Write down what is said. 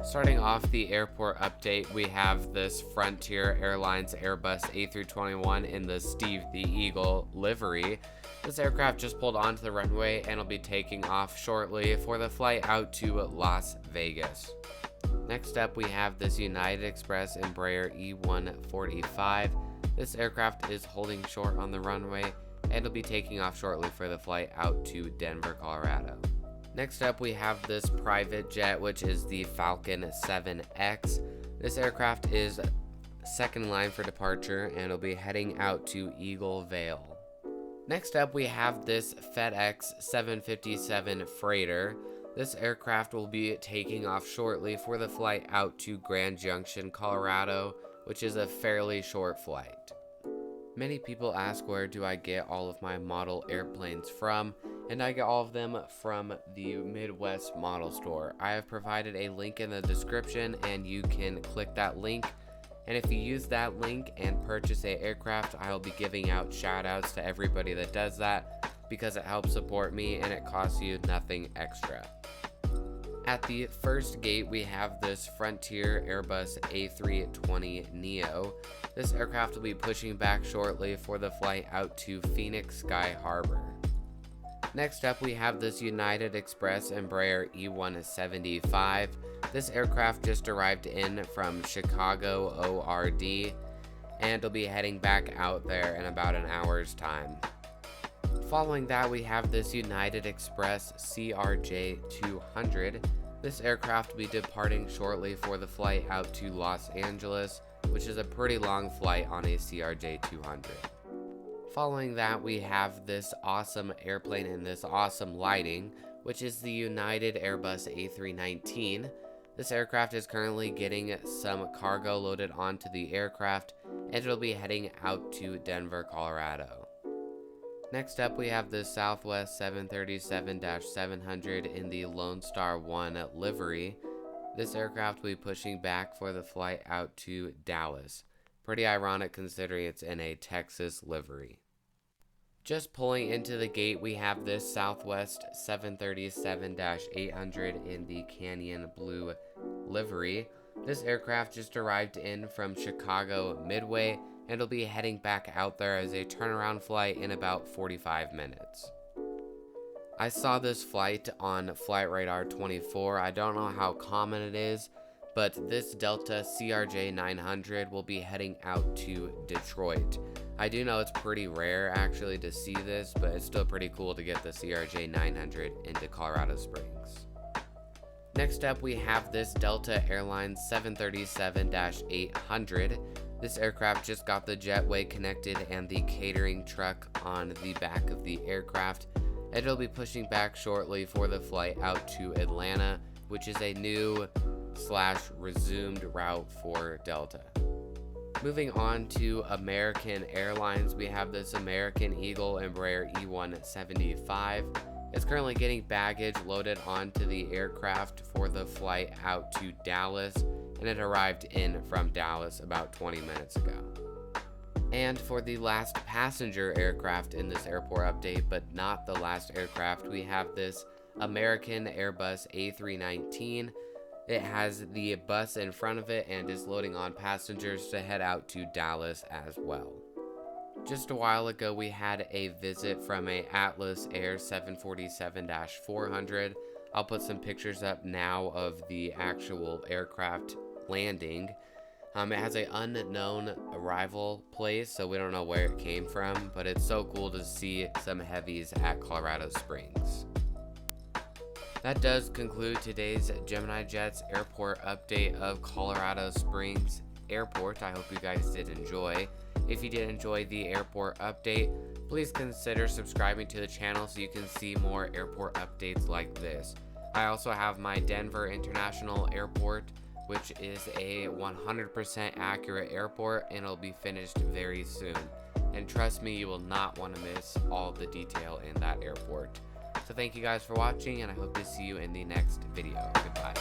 Starting off the airport update, we have this Frontier Airlines Airbus A321 in the Steve the Eagle livery. This aircraft just pulled onto the runway and will be taking off shortly for the flight out to Las Vegas. Next up, we have this United Express Embraer E145. This aircraft is holding short on the runway and will be taking off shortly for the flight out to Denver, Colorado. Next up, we have this private jet, which is the Falcon 7X. This aircraft is second line for departure and will be heading out to Eagle Vale. Next up, we have this Fedex 757 freighter. This aircraft will be taking off shortly for the flight out to Grand Junction, Colorado, which is a fairly short flight. Many people ask, where do I get all of my model airplanes from? And I get all of them from the Midwest Model Store. I have provided a link in the description and you can click that link. And if you use that link and purchase an aircraft, I will be giving out shout outs to everybody that does that because it helps support me and it costs you nothing extra. At the first gate, we have this Frontier Airbus A320neo. This aircraft will be pushing back shortly for the flight out to Phoenix Sky Harbor. Next up, we have this United Express Embraer E175. This aircraft just arrived in from Chicago ORD and will be heading back out there in about an hour's time. Following that, we have this United Express CRJ200. This aircraft will be departing shortly for the flight out to Los Angeles, which is a pretty long flight on a CRJ200. Following that, we have this awesome airplane in this awesome lighting, which is the United Airbus A319. This aircraft is currently getting some cargo loaded onto the aircraft, and it'll be heading out to Denver, Colorado. Next up, we have the Southwest 737-700 in the Lone Star 1 livery. This aircraft will be pushing back for the flight out to Dallas. Pretty ironic considering it's in a Texas livery. Just pulling into the gate, we have this Southwest 737-800 in the Canyon Blue livery. This aircraft just arrived in from Chicago Midway and will be heading back out there as a turnaround flight in about 45 minutes. I saw this flight on Flight Radar 24. I don't know how common it is, but this Delta CRJ 900 will be heading out to Detroit. I do know it's pretty rare actually to see this, but it's still pretty cool to get the CRJ 900 into Colorado Springs. Next up, we have this Delta Airlines 737-800. This aircraft just got the jetway connected and the catering truck on the back of the aircraft. It'll be pushing back shortly for the flight out to Atlanta, which is a new / resumed route for Delta. Moving on to American Airlines, we have this American Eagle Embraer E175. It's currently getting baggage loaded onto the aircraft for the flight out to Dallas, and it arrived in from Dallas about 20 minutes ago. And for the last passenger aircraft in this airport update, but not the last aircraft, we have this American Airbus A319. It has the bus in front of it and is loading on passengers to head out to Dallas as well. Just a while ago, we had a visit from a Atlas Air 747-400. I'll put some pictures up now of the actual aircraft landing. It has an unknown arrival place, so we don't know where it came from, but it's so cool to see some heavies at Colorado Springs. That does conclude today's Gemini Jets airport update of Colorado Springs Airport. I hope you guys did enjoy. If you did enjoy the airport update, please consider subscribing to the channel so you can see more airport updates like this. I also have my Denver International Airport, which is a 100% accurate airport, and it'll be finished very soon. And trust me, you will not want to miss all the detail in that airport. So thank you guys for watching, and I hope to see you in the next video. Goodbye.